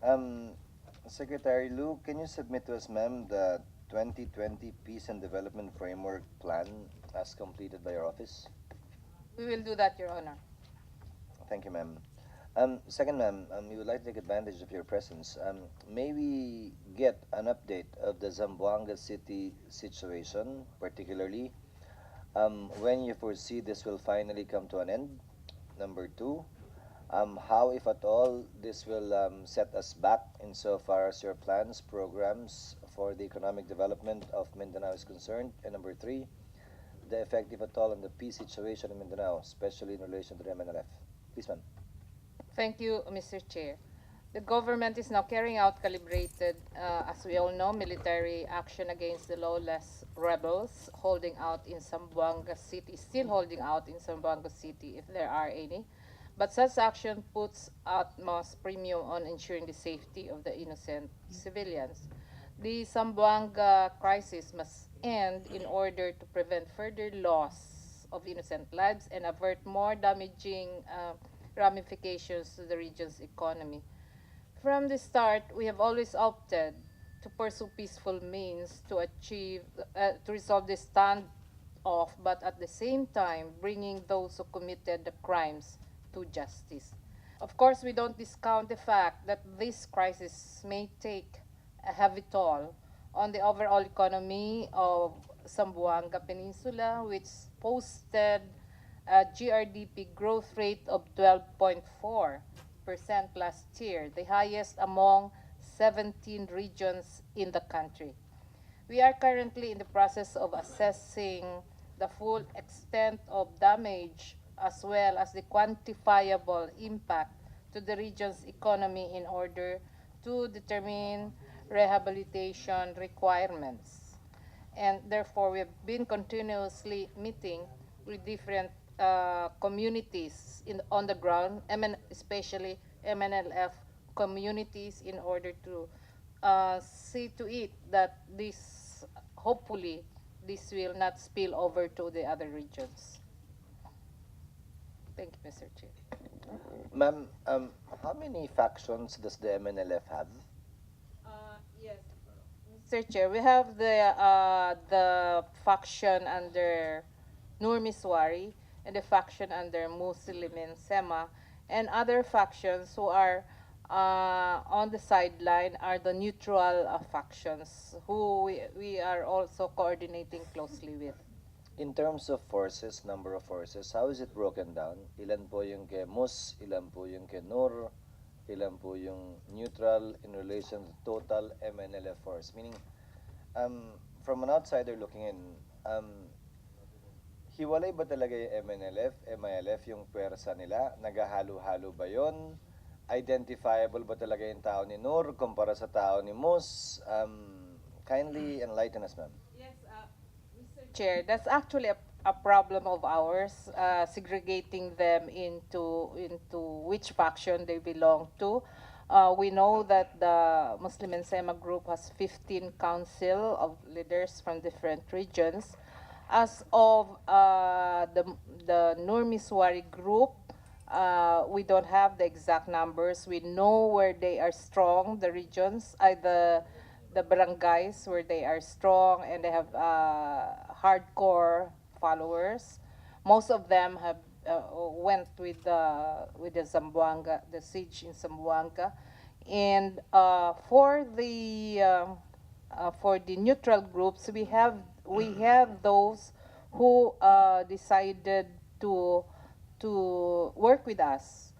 Um, Secretary Lou, can you submit to us, ma'am, the 2020 Peace and Development Framework Plan as completed by your office? We will do that, Your Honor. Thank you, ma'am. Second, ma'am, we would like to take advantage of your presence. May we get an update of the Zamboanga City situation, particularly when you foresee this will finally come to an end? Number two, how, if at all, this will set us back insofar as your plans, programs for the economic development of Mindanao is concerned? And number three, the effect, if at all, on the peace situation in Mindanao, especially in relation to the MNLF. Please, ma'am. Thank you, Mr. Chair. The government is now carrying out calibrated, as we all know, military action against the lawless rebels holding out in Zamboanga City, still holding out in Zamboanga City if there are any. But such action puts utmost premium on ensuring the safety of the innocent civilians. The Zamboanga crisis must end in order to prevent further loss of innocent lives and avert more damaging ramifications to the region's economy. From the start, we have always opted to pursue peaceful means to resolve the standoff, but at the same time, bringing those who committed the crimes to justice. Of course, we don't discount the fact that this crisis may take a heavy toll on the overall economy of Zamboanga Peninsula, which posted a GRDP growth rate of 12.4% last year, the highest among 17 regions in the country. We are currently in the process of assessing the full extent of damage as well as the quantifiable impact to the region's economy in order to determine rehabilitation requirements. And therefore, we have been continuously meeting with different communities on the ground, especially MNLF communities, in order to see to it that this, hopefully, this will not spill over to the other regions. Thank you, Mr. Chair. Ma'am, how many factions does the MNLF have? Yes, Mr. Chair, we have the faction under Nur Miswari and the faction under Muslimin Sema, and other factions who are on the sideline are the neutral factions who we are also coordinating closely with. In terms of forces, number of forces, how is it broken down? Ilan po yung kay Mus, ilan po yung kay Nur, ilan po yung neutral in relation to total MNLF force? Meaning, from an outsider looking in, hiwalay ba talaga yung MNLF, MILF, yung pwersa nila? Nagahalo-halo ba yon? Identifiable ba talaga yung tao ni Nur kumpara sa tao ni Mus? Kindly enlighten us, ma'am. Yes, Mr. Chair, that's actually a problem of ours, segregating them into which faction they belong to. We know that the Muslim and Sema group has 15 council of leaders from different regions. As of the Nur Miswari group, we don't have the exact numbers. We know where they are strong, the regions, the barangays where they are strong and they have hardcore followers. Most of them have went with the Zamboanga, the siege in Zamboanga, and for the neutral groups, we have those who decided to work with us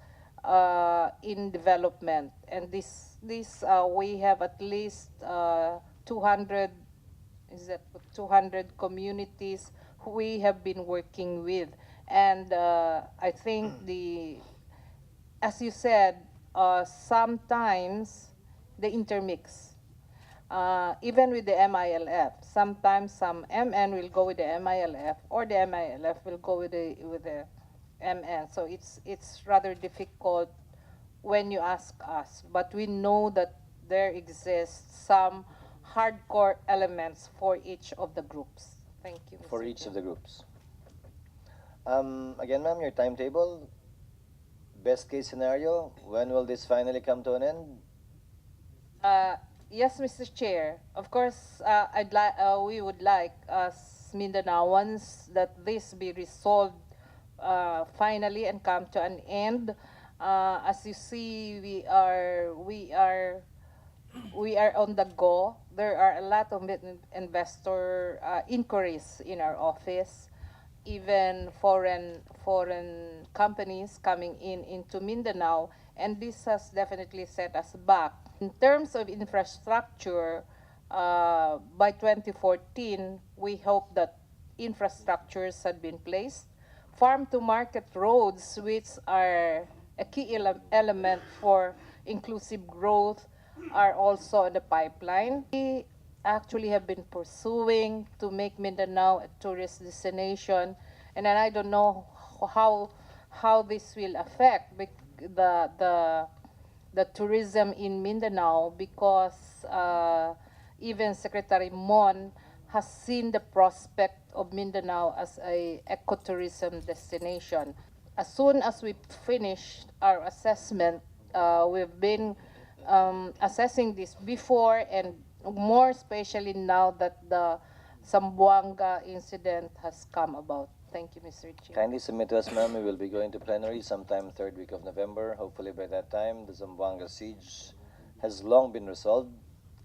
in development, and this we have at least 200, is that 200 communities who we have been working with, and I think as you said, sometimes they intermix. Even with the MILF, sometimes some MN will go with the MILF, or the MILF will go with the MN. So it's rather difficult when you ask us, but we know that there exists some hardcore elements for each of the groups. Thank you, Mr. For each Chair. of the groups. Again, ma'am, your timetable, best case scenario, when will this finally come to an end? Uh, yes, Mr. Chair. Of course, we would like, as Mindanaoans, that this be resolved finally and come to an end. As you see, we are on the go. There are a lot of investor inquiries in our office, even foreign companies coming in into Mindanao, and this has definitely set us back. In terms of infrastructure, by 2014, we hope that infrastructures had been placed. Farm to market roads, which are a key element for inclusive growth, are also in the pipeline. We actually have been pursuing to make Mindanao a tourist destination, and then I don't know how how this will affect the tourism in Mindanao, because even Secretary Mon has seen the prospect of Mindanao as a ecotourism destination. As soon as we finish our assessment, we've been assessing this before, and more especially now that the Zamboanga incident has come about. Thank you, Mr. Chair. Kindly submit to us, ma'am. We will be going to plenary sometime third week of November. Hopefully by that time, the Zamboanga siege has long been resolved,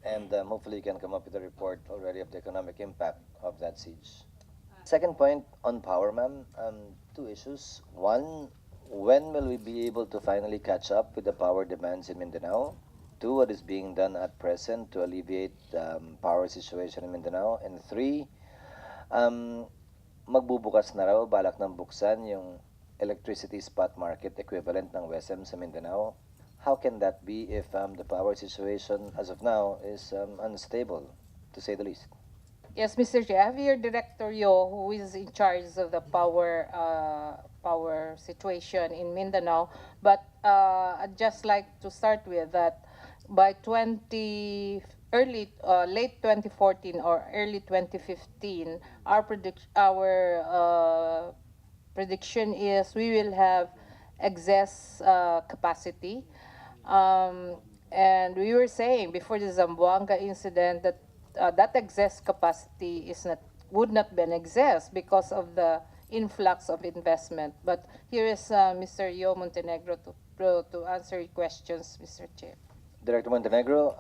and hopefully you can come up with a report already of the economic impact of that siege. Second point on power, ma'am. Two issues. One, when will we be able to finally catch up with the power demands in Mindanao? Two, what is being done at present to alleviate power situation in Mindanao? And three, um, magbubukas na raw, balak ng buksan yung electricity spot market equivalent ng WESM sa Mindanao. How can that be if the power situation as of now is unstable, to say the least? Yes, Mr. Chair, I have here Director Yo, who is in charge of the power situation in Mindanao. But I'd just like to start with that by late 2014 or early 2015, our prediction is we will have excess capacity. Um, and we were saying before the Zamboanga incident that that excess capacity would not be an excess because of the influx of investment. But here is Mr. Yo Montenegro to answer your questions, Mr. Chair. Director Montenegro,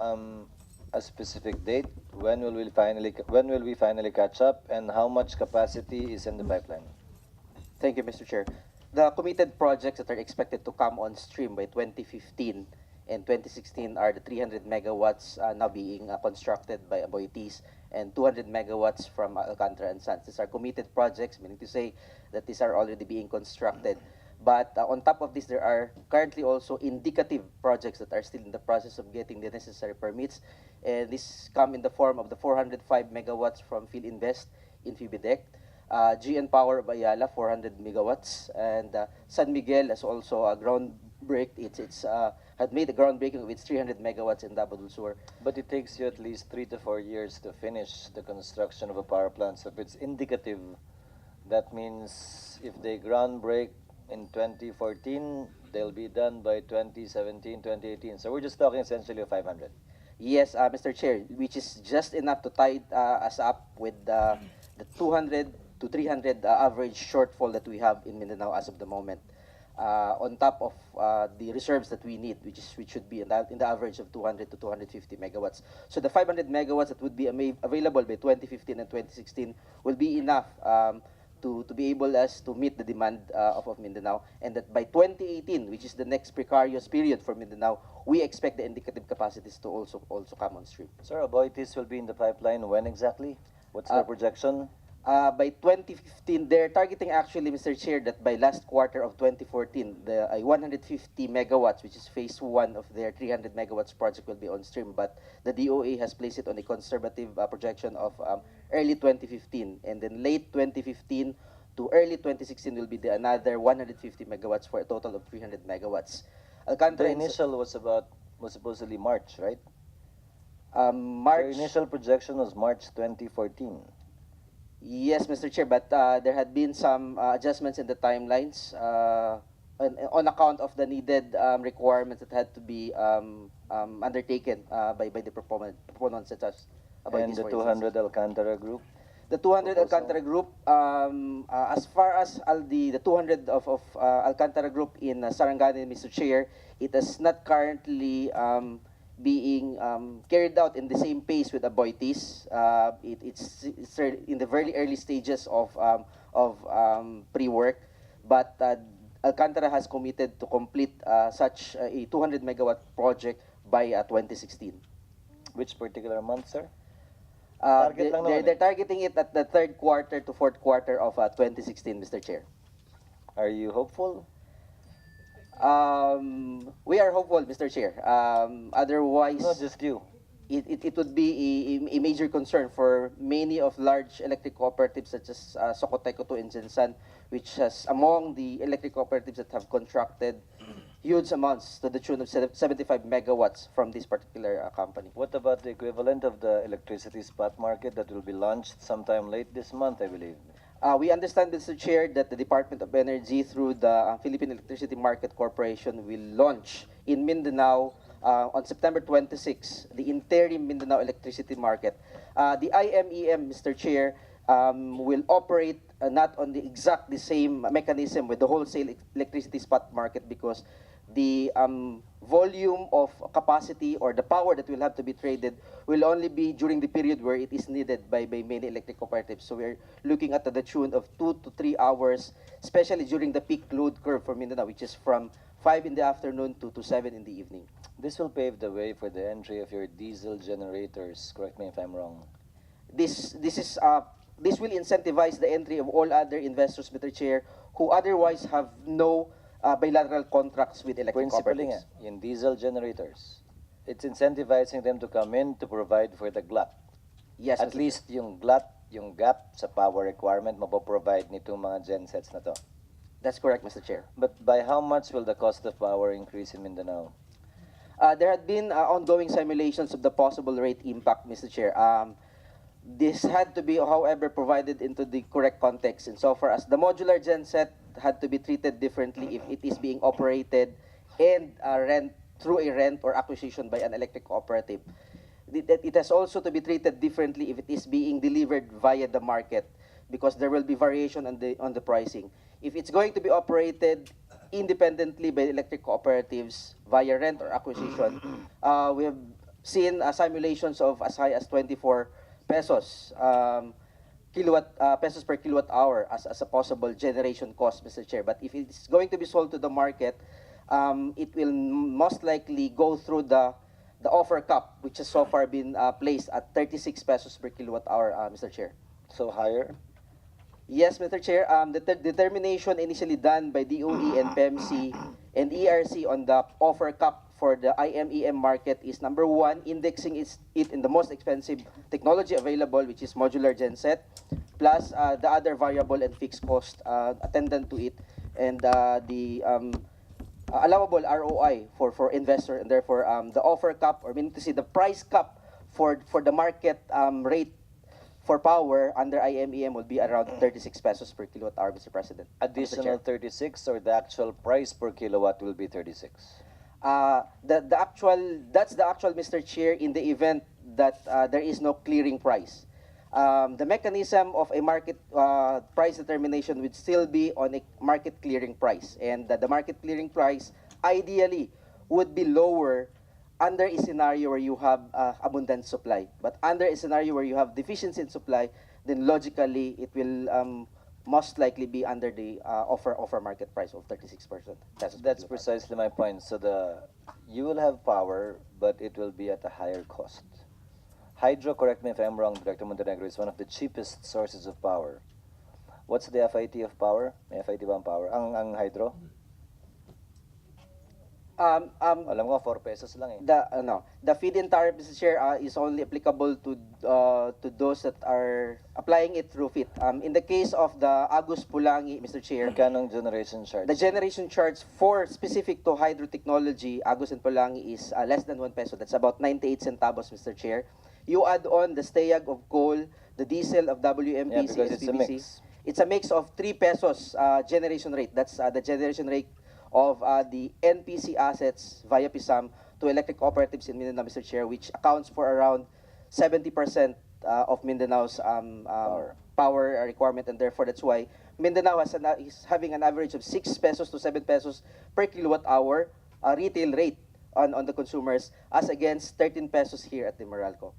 a specific date, when will we finally catch up, and how much capacity is in the pipeline? Thank you, Mr. Chair. The committed projects that are expected to come on stream by 2015 and 2016 are the 300 megawatts now being constructed by Aboitiz and 200 megawatts from Alcantara and Sons. These are committed projects, meaning to say that these are already being constructed. But on top of this, there are currently also indicative projects that are still in the process of getting the necessary permits. And this come in the form of the 405 megawatts from PhilInvest in Fibidec, GN Power of Ayala, 400 megawatts, and San Miguel has also had made a groundbreaking of its 300 megawatts in Davao del Sur. But it takes you at least 3 to 4 years to finish the construction of a power plant. So if it's indicative, that means if they ground break in 2014, they'll be done by 2017, 2018. So we're just talking essentially of 500. Yes, Mr. Chair, which is just enough to tie us up with the 200 to 300 average shortfall that we have in Mindanao as of the moment. On top of the reserves that we need, which should be in the average of 200 to 250 megawatts. So the 500 megawatts that would be available by 2015 and 2016 will be enough to be able as to meet the demand of Mindanao, and that by 2018, which is the next precarious period for Mindanao, we expect the indicative capacities to also come on stream. Sir, Aboitiz will be in the pipeline when exactly? What's their projection? By 2015, they're targeting actually, Mr. Chair, that by last quarter of 2014, the 150 megawatts, which is phase one of their 300 megawatts project, will be on stream. But the DOA has placed it on a conservative projection of early 2015, and then late 2015 to early 2016 will be another 150 megawatts for a total of 300 megawatts. The initial was supposedly March, right? March. Their initial projection was March 2014. Yes, Mr. Chair, but there had been some adjustments in the timelines on account of the needed requirements that had to be undertaken by the proponents such as And Aboitiz, the for instance. 200 Alcantara group? The 200 proposal? Alcantara Group, as far as the 200 of Alcantara Group in Sarangani, Mr. Chair, it is not currently being carried out in the same pace with Aboitiz. It's in the very early stages of pre-work, but Alcantara has committed to complete such a 200 megawatt project by 2016. Which particular month, sir? Uh, Target lang they're, naman they're eh. targeting it at the third quarter to fourth quarter of 2016, Mr. Chair. Are you hopeful? We are hopeful, Mr. Chair. Otherwise, No, just you. it would be a major concern for many of large electric cooperatives such as Socoteco to and Jinsan, which has among the electric cooperatives that have contracted huge amounts to the tune of 75 megawatts from this particular company. What about the equivalent of the electricity spot market that will be launched sometime late this month, I believe? We understand, Mr. Chair, that the Department of Energy through the Philippine Electricity Market Corporation will launch in Mindanao on September 26 the interim Mindanao electricity market. The IMEM, Mr. Chair, will operate not on the same mechanism with the wholesale electricity spot market because the volume of capacity or the power that will have to be traded will only be during the period where it is needed by many electric cooperatives. So we're looking at the tune of 2 to 3 hours, especially during the peak load curve for Mindanao, which is from 5 in the afternoon to 7 in the evening. This will pave the way for the entry of your diesel generators. Correct me if I'm wrong. This will incentivize the entry of all other investors, Mr. Chair, who otherwise have no bilateral contracts with electric Principally nga, cooperatives. yung diesel generators, it's incentivizing them to come in to provide for the glut. Yes, At Mr. least yung glut, yung gap sa power requirement, mapoprovide nitong mga gensets na to. That's correct, Mr. Chair. But by how much will the cost of power increase in Mindanao? There had been ongoing simulations of the possible rate impact, Mr. Chair. This had to be, however, provided into the correct context insofar as the modular genset had to be treated differently if it is being operated and through a rent or acquisition by an electric cooperative. It has also to be treated differently if it is being delivered via the market because there will be variation on the pricing. If it's going to be operated independently by electric cooperatives via rent or acquisition, we have seen simulations of as high as 24 pesos pesos per kilowatt hour as a possible generation cost, Mr. Chair. But if it's going to be sold to the market, it will most likely go through the offer cap, which has so far been placed at 36 pesos per kilowatt hour, Mr. Chair. So higher? Yes, Mr. Chair. The determination initially done by DOE and PEMC and ERC on the offer cap for the IMEM market is number one, indexing it in the most expensive technology available, which is modular genset, plus the other variable and fixed cost attendant to it, and the allowable ROI for investor, and therefore the offer cap, or meaning to say the price cap for the market rate for power under IMEM would be around 36 pesos per kilowatt hour, Mr. President. Additional 36 or the actual price per kilowatt will be 36? That's the actual, Mr. Chair, in the event that there is no clearing price. The mechanism of a market price determination would still be on a market clearing price, and the market clearing price ideally would be lower under a scenario where you have abundant supply. But under a scenario where you have deficiency in supply, then logically it will most likely be under the offer market price of 36%. That's precisely my point. So you will have power, but it will be at a higher cost. Hydro, correct me if I'm wrong, Director Montenegro, is one of the cheapest sources of power. What's the FIT of power? May FIT ba ang power? Ang hydro? Alam ko, 4 pesos lang eh. The feed-in tariff, Mr. Chair, is only applicable to those that are applying it through FIT. In the case of the Agus Pulangi, Mr. Chair, Magkano ang generation charge? the generation charge for specific to hydro technology, Agus and Pulangi, is less than 1 peso. That's about 98 centavos, Mr. Chair. You add on the stayag of coal, the diesel of WMP, Yeah, because it's a CSPBC. mix. It's a mix of 3 pesos generation rate. That's the generation rate of the NPC assets via PISAM to electric cooperatives in Mindanao, Mr. Chair, which accounts for around 70% of Mindanao's power requirement, and therefore that's why Mindanao is having an average of 6 pesos to 7 pesos per kilowatt hour retail rate on the consumers, as against 13 pesos here at the Meralco.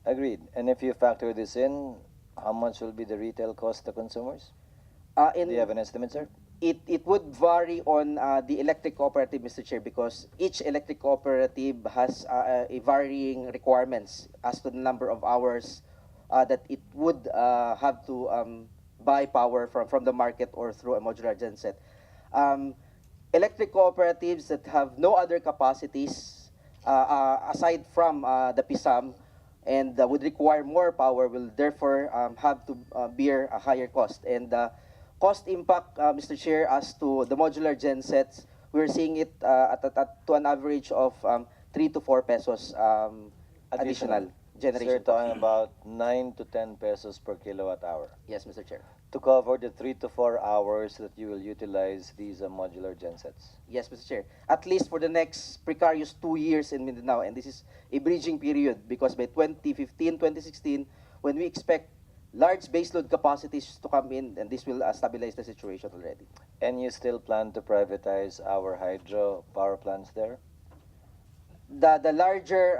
Agreed. And if you factor this in, how much will be the retail cost to consumers? Do you have an estimate, sir? It would vary on the electric cooperative, Mr. Chair, because each electric cooperative has a varying requirements as to the number of hours that it would have to buy power from the market or through a modular genset. Um, Electric cooperatives that have no other capacities aside from the PISAM and would require more power will therefore have to bear a higher cost. And cost impact, Mr. Chair, as to the modular gensets, we're seeing it to an average of 3 to 4 pesos additional Sir, generation. talking about 9 to 10 pesos per kilowatt hour Yes, Mr. Chair. to cover the 3 to 4 hours that you will utilize these modular gensets. Yes, Mr. Chair. At least for the next precarious 2 years in Mindanao, and this is a bridging period because by 2015, 2016, when we expect large baseload capacities to come in, and this will stabilize the situation already. And you still plan to privatize our hydro power plants there? The larger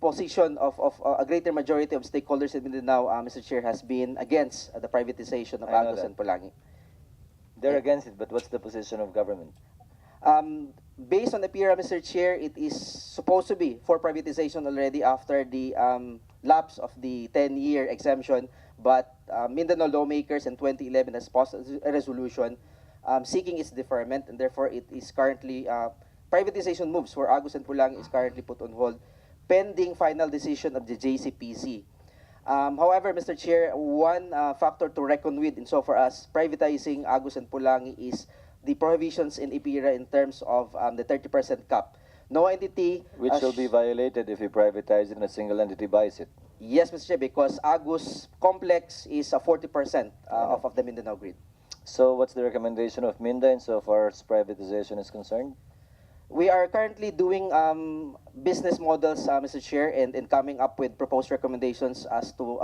position of a greater majority of stakeholders in Mindanao, Mr. Chair, has been against the privatization of I know Agos that. and Pulangi. They're Yeah. against it, but what's the position of government? Based on the PIRA, Mr. Chair, it is supposed to be for privatization already after the lapse of the 10-year exemption, but Mindanao lawmakers in 2011 has passed a resolution seeking its deferment, and therefore it is currently, privatization moves for Agos and Pulang is currently put on hold, pending final decision of the JCPC. However, Mr. Chair, one factor to reckon with insofar as privatizing Agos and Pulangi is the prohibitions in IPIRA in terms of the 30% cap. No entity... Which will be violated if you privatize it and a single entity buys it. Yes, Mr. Chair, because Agos complex is 40% of the Mindanao grid. So what's the recommendation of Minda insofar as privatization is concerned? We are currently doing business models, Mr. Chair, and coming up with proposed recommendations as to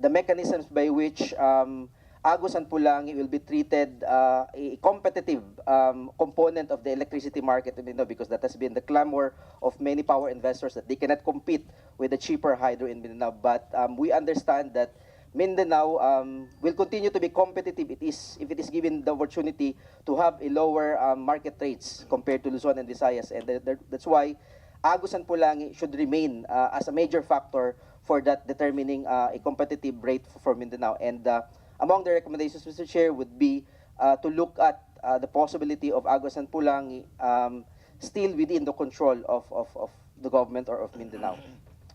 the mechanisms by which Agos and Pulangi will be treated a competitive component of the electricity market in Mindanao, because that has been the clamor of many power investors that they cannot compete with the cheaper hydro in Mindanao. But we understand that Mindanao will continue to be competitive if it is given the opportunity to have a lower market rates compared to Luzon and Visayas, and that's why Agos and Pulangi should remain as a major factor for that determining a competitive rate for Mindanao. And among the recommendations, Mr. Chair, would be to look at the possibility of Agos and Pulangi still within the control of the government or of Mindanao.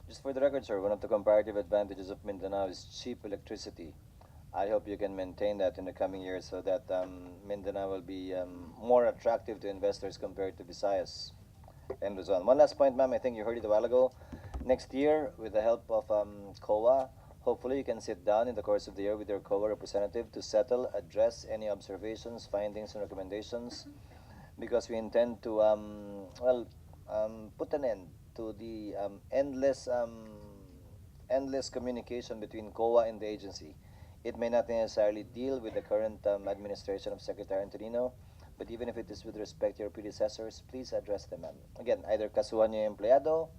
Just for the record, sir, one of the comparative advantages of Mindanao is cheap electricity. I hope you can maintain that in the coming years so that Mindanao will be more attractive to investors compared to Visayas and Luzon. One last point, ma'am, I think you heard it a while ago. Next year, with the help of COA, hopefully you can sit down in the course of the year with your COA representative to settle, address any observations, findings, and recommendations, because we intend to, put an end to the endless communication between COA and the agency. It may not necessarily deal with the current administration of Secretary Antonino, but even if it is with respect to your predecessors, please address them, ma'am. Again, either kasuhan nyo yung empleyado,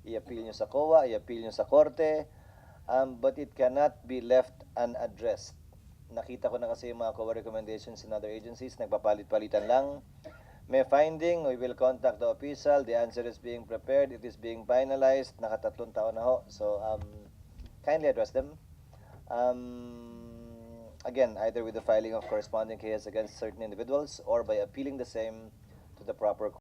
i-appeal nyo sa COA, i-appeal nyo sa korte, but it cannot be left unaddressed. Nakita ko na kasi yung mga COA recommendations in other agencies, nagpapalit-palitan lang. May finding, we will contact the official, the answer is being prepared, it is being finalized, nakatatlong taon na ho. So, kindly address them. Again, either with the filing of corresponding case against certain individuals or by appealing the same to the proper